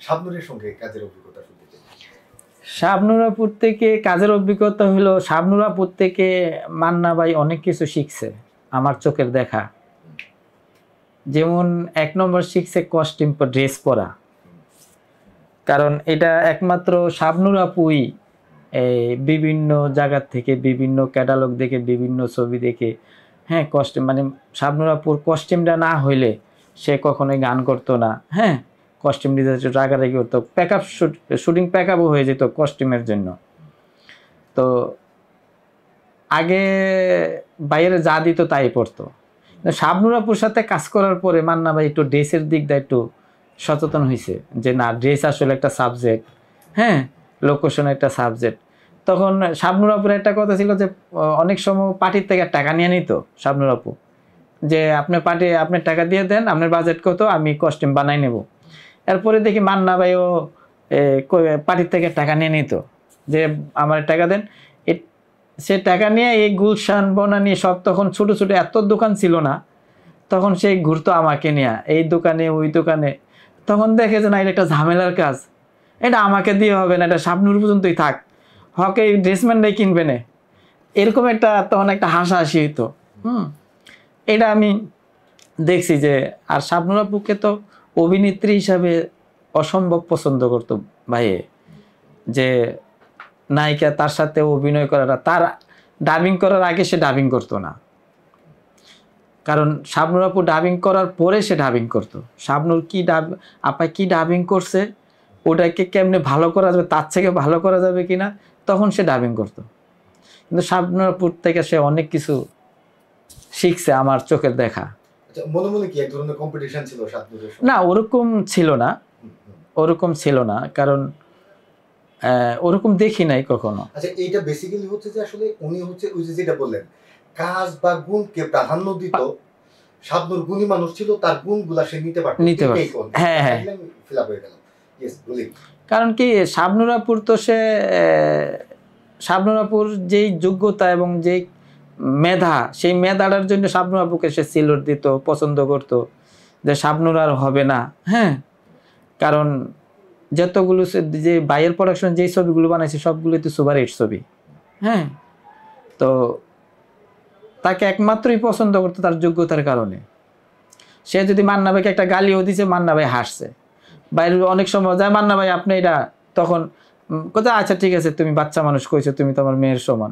শাবনূরের সঙ্গে কাজের অভিজ্ঞতা শুনতে চাই। শাবনূর আপুর থেকে কাজের অভিজ্ঞতা হলো, শাবনূর আপুর থেকে মান্না ভাই অনেক কিছু শিখছে আমার চোখের দেখা। যেমন 1 নম্বর শিখছে কস্টিউম ড্রেস পরা, কারণ এটা একমাত্র শাবনূর আপুই বিভিন্ন জায়গা থেকে বিভিন্ন ক্যাটালগ দেখে বিভিন্ন ছবি দেখে, হ্যাঁ, কস্টিউম মানে শাবনূর আপুর কস্টিউমটা না হইলে সে কখনোই গান করতো না। হ্যাঁ, কস্টিউম দিতে রাগারাগি করতো, প্যাকআপ শুটিং প্যাকআপও হয়ে যেত কস্টিউমের জন্য। তো আগে বাইরে যা দিত তাই পড়তো। শাবনূর আপুর সাথে কাজ করার পরে মান্না ভাই একটু ড্রেসের দিক দিয়ে একটু সচেতন হয়েছে যে না, ড্রেস আসলে একটা সাবজেক্ট, হ্যাঁ, লোকেশন একটা সাবজেক্ট। তখন শাবনূর আপুর একটা কথা ছিল যে অনেক সময় পার্টির থেকে টাকা নিয়ে নিত শাবনূর আপু, যে আপনি পার্টি আপনি টাকা দিয়ে দেন, আপনার বাজেট কত, আমি কস্টিউম বানাই নেব। এরপরে দেখি মান্না ভাইও পার্টির থেকে টাকা নিয়ে নিত, যে আমার টাকা দেন। সে টাকা নিয়ে এই গুলশান বনানী সব, তখন ছোটো ছোটো এত দোকান ছিল না, তখন সে ঘুরতো আমাকে নিয়ে এই দোকানে ওই দোকানে। তখন দেখে যে না, এটা একটা ঝামেলার কাজ, এটা আমাকে দিয়ে হবে না, এটা শাবনূর পর্যন্তই থাক, হকে এই ড্রেসম্যানটাই কিনবে না, এরকম একটা তখন একটা হাসাহাসি হইতো। এটা আমি দেখছি যে, আর শাবনূর আপুকে তো অভিনেত্রী হিসাবে অসম্ভব পছন্দ করতো ভাইয়ে, যে নায়িকা তার সাথে অভিনয় করাটা, তার ডাবিং করার আগে সে ডাবিং করতো না, কারণ শাবনূর আপু ডাবিং করার পরে সে ডাবিং করতো। শাবনূর কি আপা কি ডাবিং করছে, ওটাকে কেমনে ভালো করা যাবে, তার থেকে ভালো করা যাবে কিনা, তখন সে ডাবিং করতো। কিন্তু শাবনূর আপুর থেকে সে অনেক কিছু শিখছে আমার চোখের দেখা। মনে মনে কি এক ধরনের কম্পিটিশন ছিল শাবনূরের সঙ্গে? না, ওরকম ছিল না, ওরকম ছিল না, কারণ ওরকম দেখি নাই কখনো। আচ্ছা, এইটা বেসিক্যালি হচ্ছে যে আসলে উনি হচ্ছে ওই যে যেটা বললেন, কাজ বা গুণকে প্রাধান্য দিত। শাবনূর গুণী মানুষ ছিল, তার গুণগুলা সে নিতে পারত। হ্যাঁ হ্যাঁ, ফিল আপ হয়ে গেল। ইয়েস, বলি। কারণ কি শাবনূর আপুর তো সে শাবনূর আপুর যেই যোগ্যতা এবং যেই মেধা, সেই মেধাটার জন্য শাবনূর আপুকে সে সিলট দিত, পছন্দ করত, যে শাবনূর আর হবে না। হ্যাঁ, কারণ যতগুলো যে বাইরের প্রোডাকশন যেই ছবিগুলো বানাইছে সবগুলোই তো সুপার হিট ছবি। হ্যাঁ, তো তাকে একমাত্রই পছন্দ করতো তার যোগ্যতার কারণে। সে যদি মান্না ভাইকে একটা গালিও দিছে, মান্না ভাই হাসছে। বাইরের অনেক সময় যায়, মান্না ভাই আপনি এটা, তখন কোথায়, আচ্ছা ঠিক আছে, তুমি বাচ্চা মানুষ কইছো, তুমি তো আমার মেয়ের সমান।